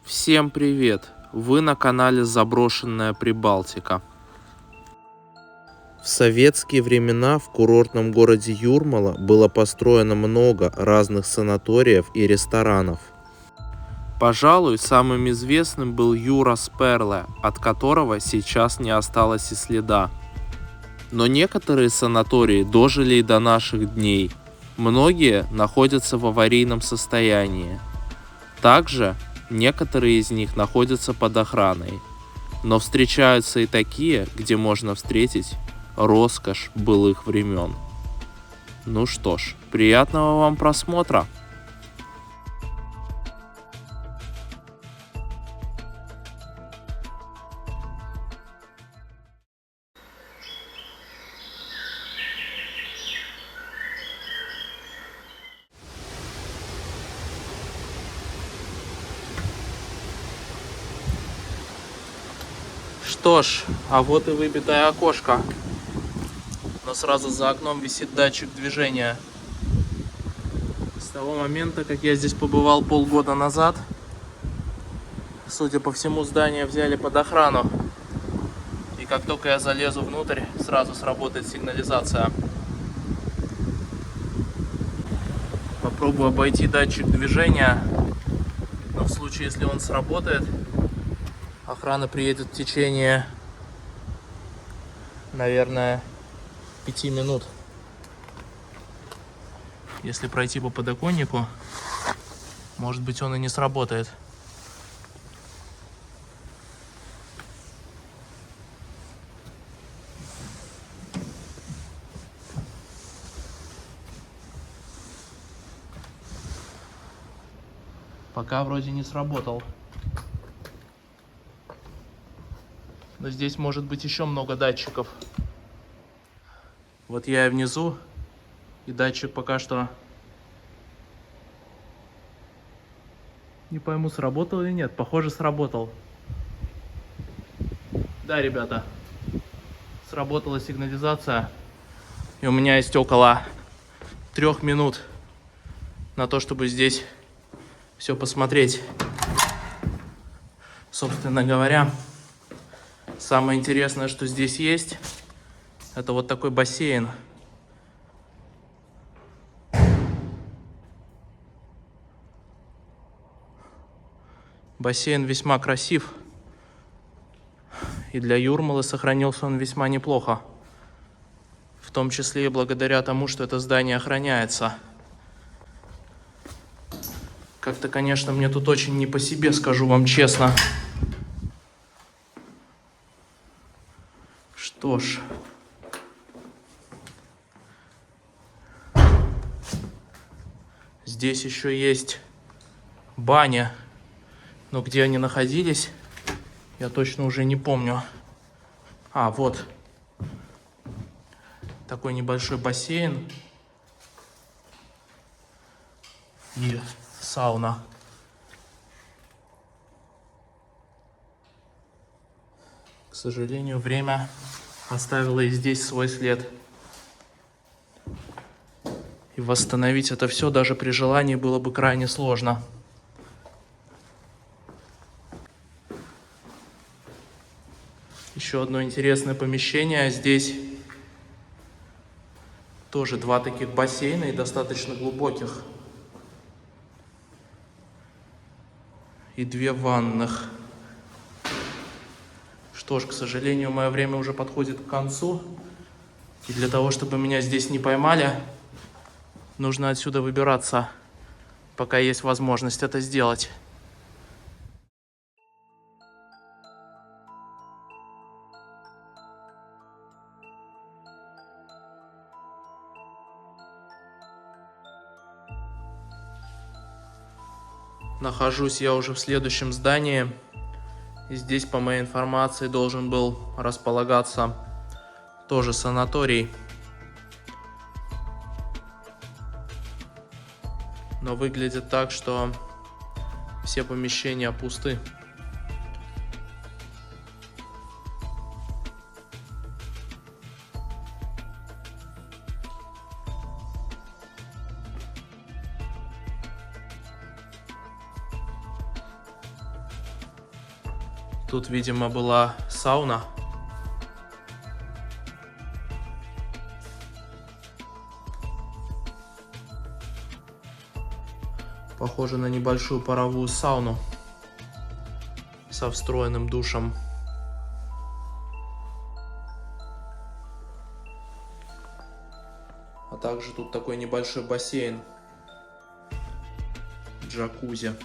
Всем привет! Вы на канале Заброшенная Прибалтика. В советские времена в курортном городе Юрмала было построено много разных санаториев и ресторанов. Пожалуй, самым известным был Юрас Перле, от которого сейчас не осталось и следа. Но некоторые санатории дожили и до наших дней. Многие находятся в аварийном состоянии. Также некоторые из них находятся под охраной. Но встречаются и такие, где можно встретить роскошь былых времен. Ну что ж, приятного вам просмотра! Что ж, а вот и выбитое окошко. Но сразу за окном висит датчик движения. С того момента, как я здесь побывал полгода назад, судя по всему, здание взяли под охрану. И как только я залезу внутрь, сразу сработает сигнализация. Попробую обойти датчик движения. Но в случае, если он сработает, охрана приедет в течение, наверное, 5 минут. Если пройти по подоконнику, может быть, он и не сработает. Пока вроде не сработал. Но здесь может быть еще много датчиков. Вот я и внизу, и датчик пока что не пойму, сработал или нет. Похоже, сработал. Да, ребята, сработала сигнализация. И у меня есть около 3 минут на то, чтобы здесь все посмотреть. Собственно говоря, самое интересное, что здесь есть, это вот такой бассейн. Бассейн весьма красив. И для Юрмалы сохранился он весьма неплохо. В том числе и благодаря тому, что это здание охраняется. Как-то, конечно, мне тут очень не по себе, скажу вам честно. Что ж. Здесь еще есть баня. Но где они находились, я точно уже не помню. А, вот. Такой небольшой бассейн. И сауна. К сожалению, время оставило и здесь свой след. И восстановить это все даже при желании было бы крайне сложно. Еще одно интересное помещение. Здесь тоже 2 таких бассейна и достаточно глубоких. И 2 ванных. Что ж, к сожалению, мое время уже подходит к концу. И для того, чтобы меня здесь не поймали, нужно отсюда выбираться, пока есть возможность это сделать. Нахожусь я уже в следующем здании. И здесь, по моей информации, должен был располагаться тоже санаторий. Но выглядит так, что все помещения пусты. Тут, видимо, была сауна. Похоже на небольшую паровую сауну со встроенным душем. А также тут такой небольшой бассейн, джакузи.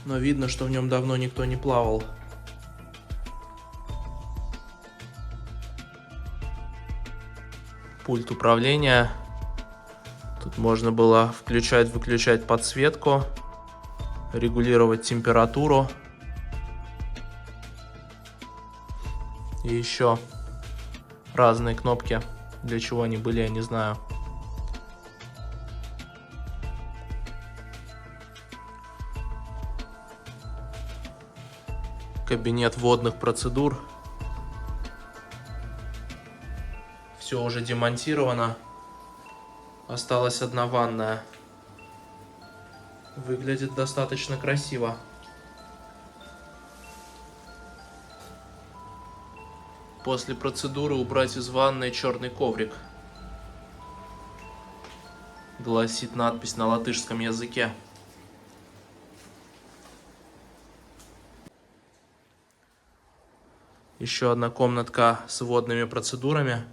Но видно, что в нем давно никто не плавал. Пульт управления. Тут можно было включать-выключать подсветку, регулировать температуру. И еще разные кнопки. Для чего они были, я не знаю. Кабинет водных процедур. Все уже демонтировано. Осталась одна ванная. Выглядит достаточно красиво. После процедуры убрать из ванной черный коврик. Гласит надпись на латышском языке. Еще одна комнатка с водными процедурами.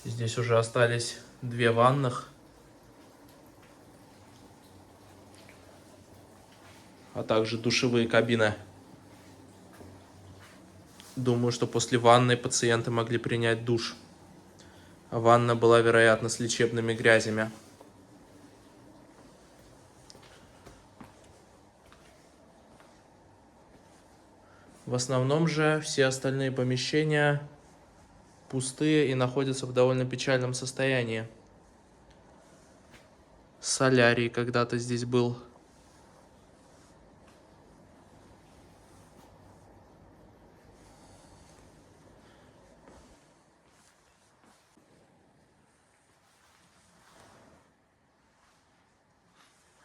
Здесь уже остались 2 ванных. А также душевые кабины. Думаю, что после ванной пациенты могли принять душ. А ванна была, вероятно, с лечебными грязями. В основном же все остальные помещения пустые и находятся в довольно печальном состоянии. Солярий когда-то здесь был.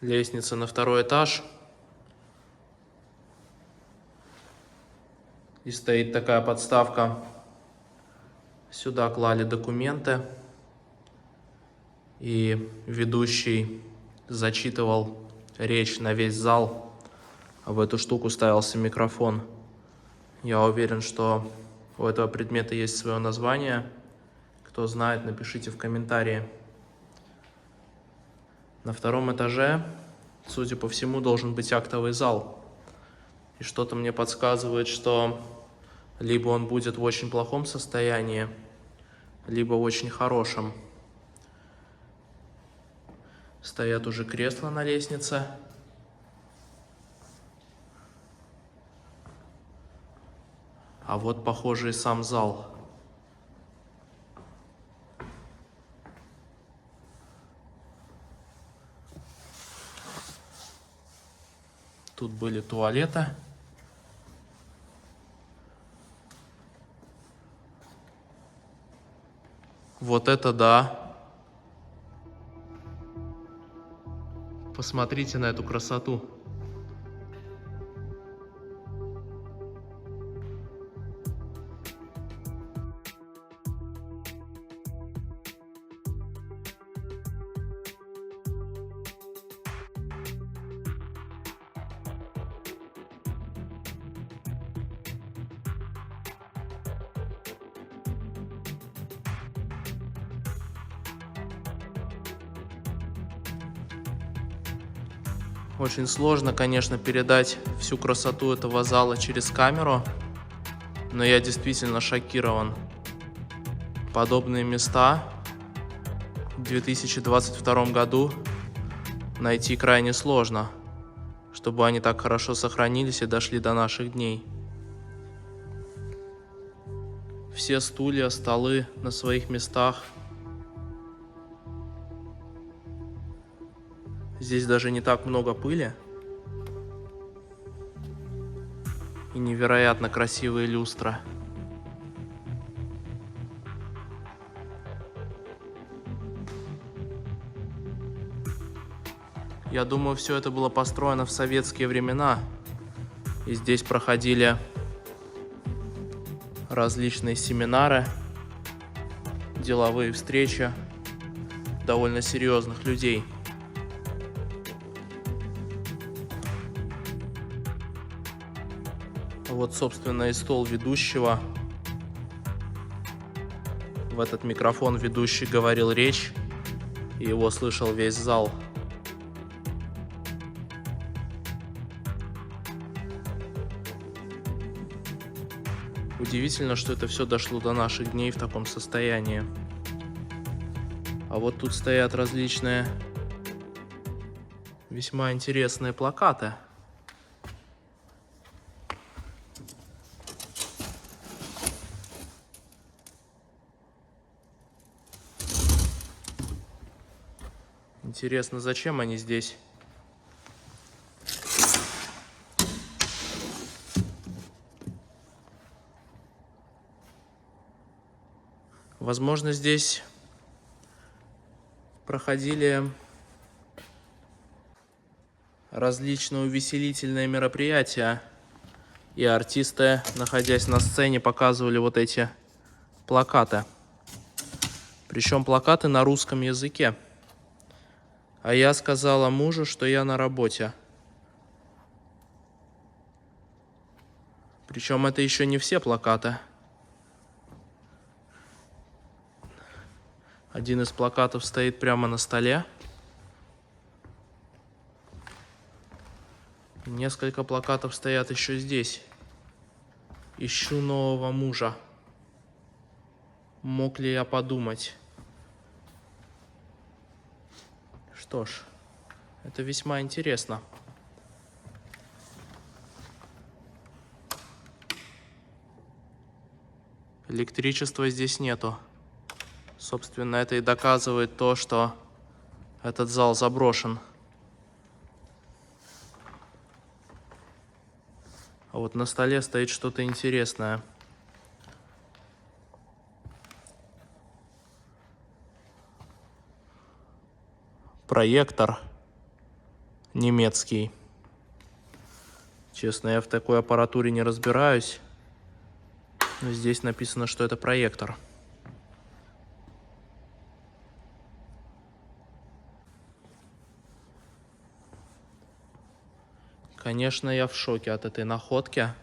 Лестница на 2-й этаж. И стоит такая подставка. Сюда клали документы. И ведущий зачитывал речь на весь зал. А в эту штуку ставился микрофон. Я уверен, что у этого предмета есть свое название. Кто знает, напишите в комментарии. На 2-м этаже, судя по всему, должен быть актовый зал. И что-то мне подсказывает, что либо он будет в очень плохом состоянии, либо в очень хорошем. Стоят уже кресла на лестнице. А вот, похоже, и сам зал. Тут были туалеты. Вот это да! Посмотрите на эту красоту. Очень сложно, конечно, передать всю красоту этого зала через камеру, но я действительно шокирован. Подобные места в 2022 году найти крайне сложно, чтобы они так хорошо сохранились и дошли до наших дней. Все стулья, столы на своих местах. Здесь даже не так много пыли. И невероятно красивые люстры. Я думаю, все это было построено в советские времена. И здесь проходили различные семинары, деловые встречи довольно серьезных людей. Вот, собственно, и стол ведущего. В этот микрофон ведущий говорил речь, и его слышал весь зал. Удивительно, что это все дошло до наших дней в таком состоянии. А вот тут стоят различные весьма интересные плакаты. Интересно, зачем они здесь? Возможно, здесь проходили различные увеселительные мероприятия, и артисты, находясь на сцене, показывали вот эти плакаты. Причем плакаты на русском языке. А я сказала мужу, что я на работе. Причем это еще не все плакаты. Один из плакатов стоит прямо на столе. Несколько плакатов стоят еще здесь. Ищу нового мужа. Мог ли я подумать? Что ж, это весьма интересно. Электричества здесь нету. Собственно, это и доказывает то, что этот зал заброшен. А вот на столе стоит что-то интересное. Проектор немецкий. Честно, я в такой аппаратуре не разбираюсь. Но здесь написано, что это проектор. Конечно, я в шоке от этой находки.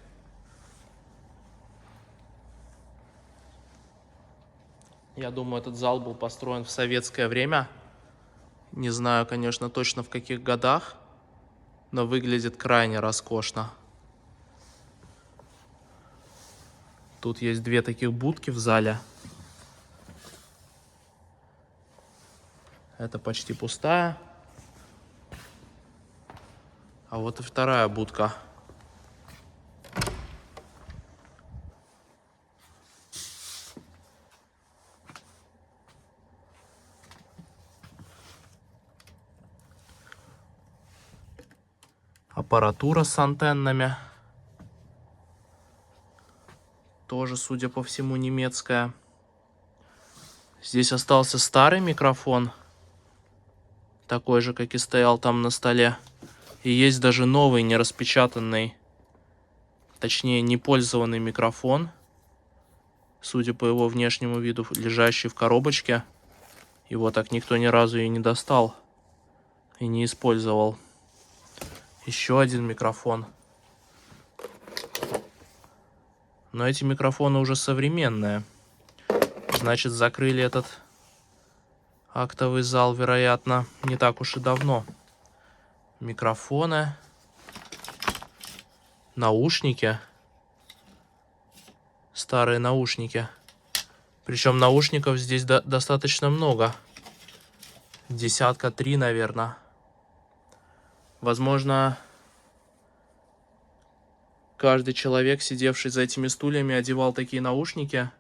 Я думаю, этот зал был построен в советское время. Не знаю, конечно, точно в каких годах, но выглядит крайне роскошно. Тут есть две таких будки в зале. Это почти пустая. А вот и вторая будка. Аппаратура с антеннами. Тоже, судя по всему, немецкая. Здесь остался старый микрофон. Такой же, как и стоял там на столе. И есть даже новый, нераспечатанный, точнее, непользованный микрофон. Судя по его внешнему виду, лежащий в коробочке. Его так никто ни разу и не достал. И не использовал. Еще один микрофон. Но эти микрофоны уже современные. Значит, закрыли этот актовый зал, вероятно, не так уж и давно. Микрофоны. Наушники. Старые наушники. Причем наушников здесь достаточно много. Десятка 3, наверное. Возможно, каждый человек, сидевший за этими стульями, одевал такие наушники,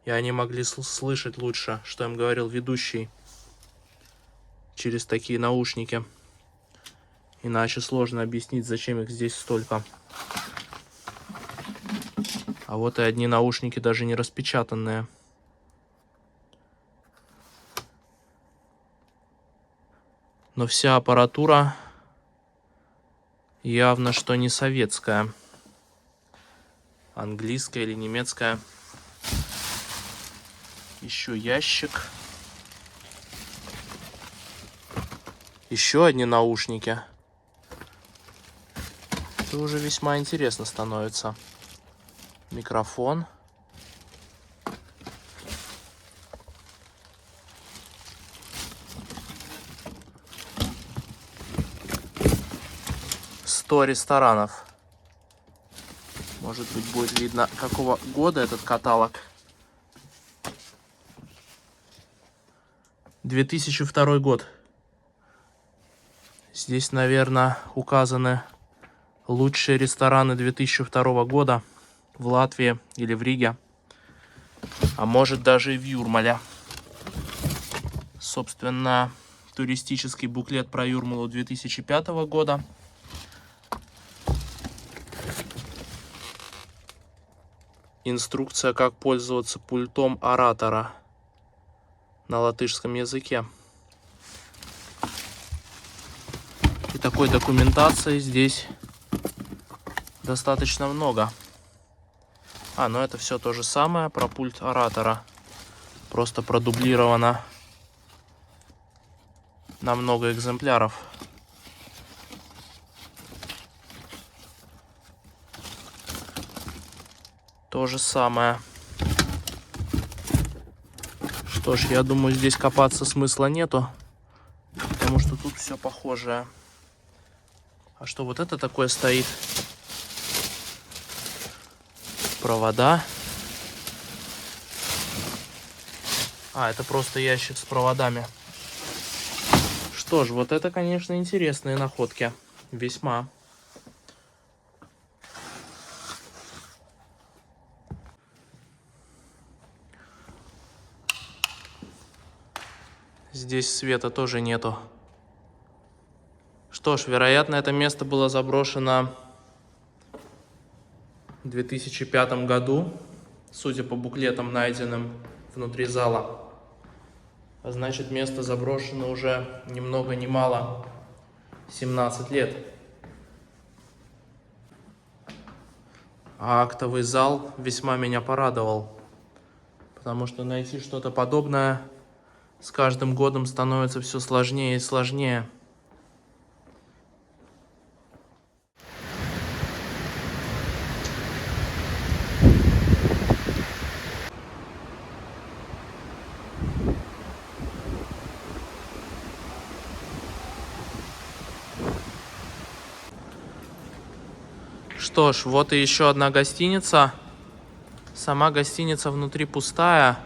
и они могли слышать лучше, что им говорил ведущий, через такие наушники. Иначе сложно объяснить, зачем их здесь столько. А вот и одни наушники даже не распечатанные. Но вся аппаратура Явно, что не советская. Английская или немецкая. Еще ящик. Еще одни наушники. Это уже весьма интересно становится. Микрофон. Сто ресторанов. Может быть, будет видно, какого года этот каталог. 2002 год. Здесь, наверное, указаны лучшие рестораны 2002 года в Латвии или в Риге. А может, даже и в Юрмале. Собственно, туристический буклет про Юрмалу 2005 года. Инструкция, как пользоваться пультом оратора на латышском языке. И такой документации здесь достаточно много. Но это все то же самое про пульт оратора. Просто продублировано на много экземпляров. То же самое. Что ж, я думаю, здесь копаться смысла нету, потому что тут все похожее. А что вот это такое стоит? Провода. Это просто ящик с проводами. Что ж, вот это, конечно, интересные находки. Весьма. Здесь света тоже нету. Что ж, вероятно, это место было заброшено в 2005 году, судя по буклетам, найденным внутри зала. Значит, место заброшено уже ни много ни мало 17 лет. А актовый зал весьма меня порадовал, потому что найти что-то подобное с каждым годом становится все сложнее и сложнее. Что ж, вот и еще одна гостиница. Сама гостиница внутри пустая.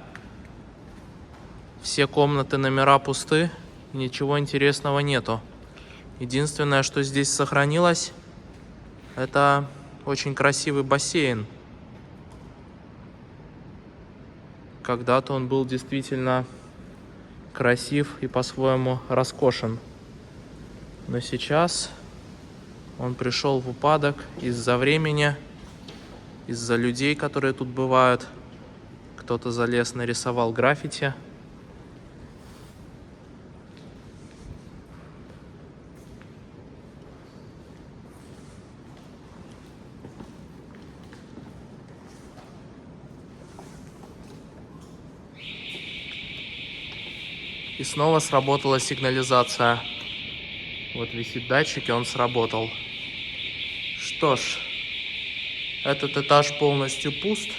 Все комнаты, номера пусты. Ничего интересного нету. Единственное, что здесь сохранилось, это очень красивый бассейн. Когда-то он был действительно красив и по-своему роскошен. Но сейчас он пришел в упадок из-за времени, из-за людей, которые тут бывают. Кто-то залез, нарисовал граффити. И снова сработала сигнализация. Вот висит датчик, и он сработал. Что ж, этот этаж полностью пуст.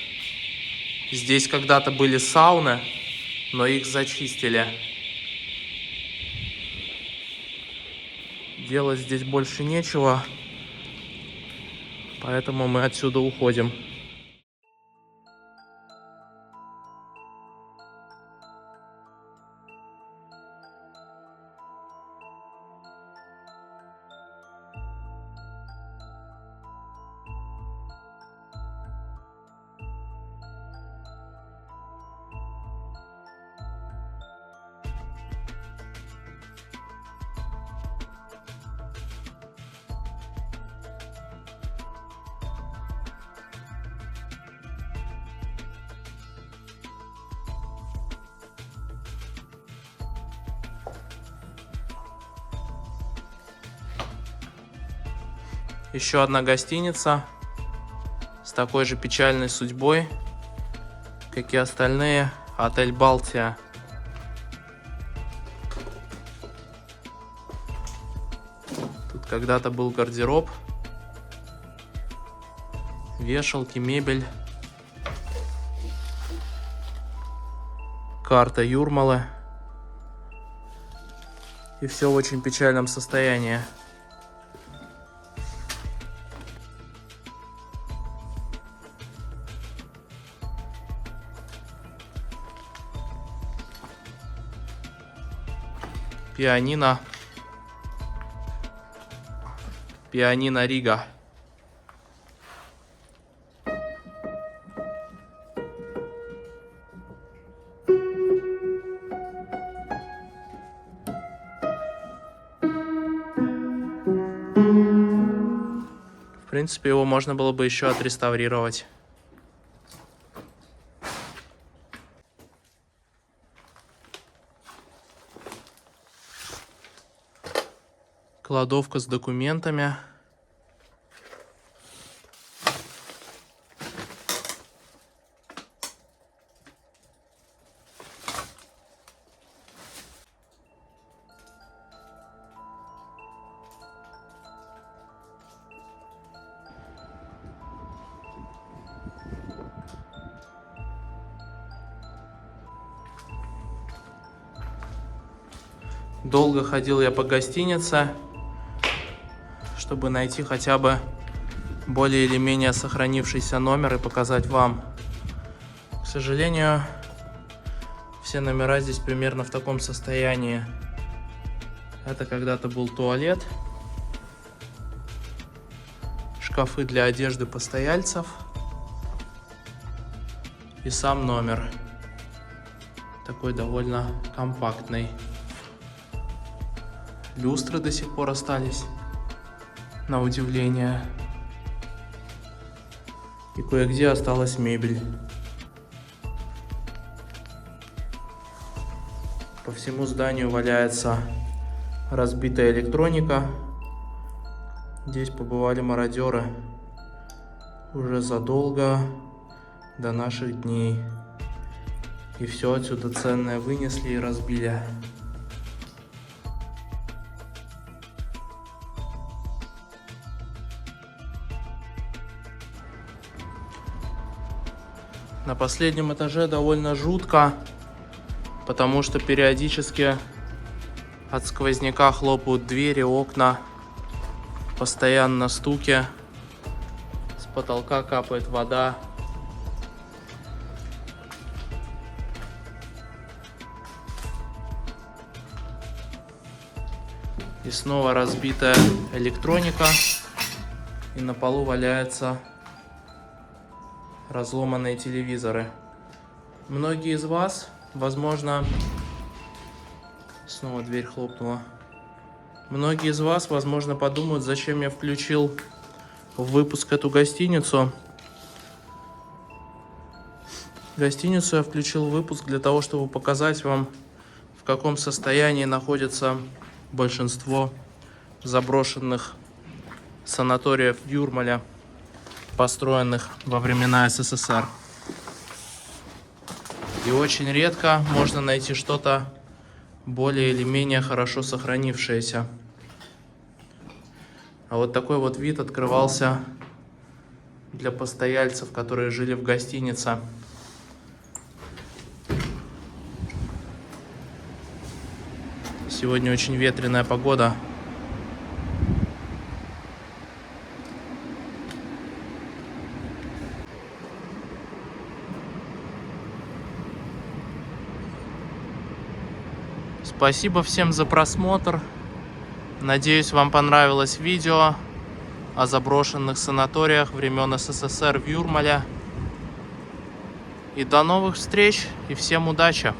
Здесь когда-то были сауны, но их зачистили. Делать здесь больше нечего, поэтому мы отсюда уходим. Еще одна гостиница с такой же печальной судьбой, как и остальные. Отель Балтия. Тут когда-то был гардероб, вешалки, мебель, карта Юрмалы. И все в очень печальном состоянии. Пианино. Пианино Рига. В принципе, его можно было бы еще отреставрировать. Кладовка с документами. Долго ходил я по гостинице, чтобы найти хотя бы более или менее сохранившийся номер и показать вам. К сожалению, все номера здесь примерно в таком состоянии. Это когда-то был туалет, шкафы для одежды постояльцев и сам номер. Такой довольно компактный. Люстры до сих пор остались, на удивление. И кое-где осталась мебель. По всему зданию валяется разбитая электроника. Здесь побывали мародеры уже задолго до наших дней. И все отсюда ценное вынесли и разбили. На последнем этаже довольно жутко, потому что периодически от сквозняка хлопают двери, окна, постоянно стуки, с потолка капает вода. И снова разбитая электроника, и на полу валяются разломанные телевизоры. Многие из вас, возможно, снова дверь хлопнула. Многие из вас, возможно, подумают, зачем я включил в выпуск эту гостиницу. Гостиницу я включил в выпуск для того, чтобы показать вам, в каком состоянии находится большинство заброшенных санаториев в Юрмале, построенных во времена СССР. И очень редко можно найти что-то более или менее хорошо сохранившееся. А вот такой вот вид открывался для постояльцев, которые жили в гостинице. Сегодня очень ветреная погода. Спасибо всем за просмотр. Надеюсь, вам понравилось видео о заброшенных санаториях времен СССР в Юрмале. И до новых встреч, и всем удачи!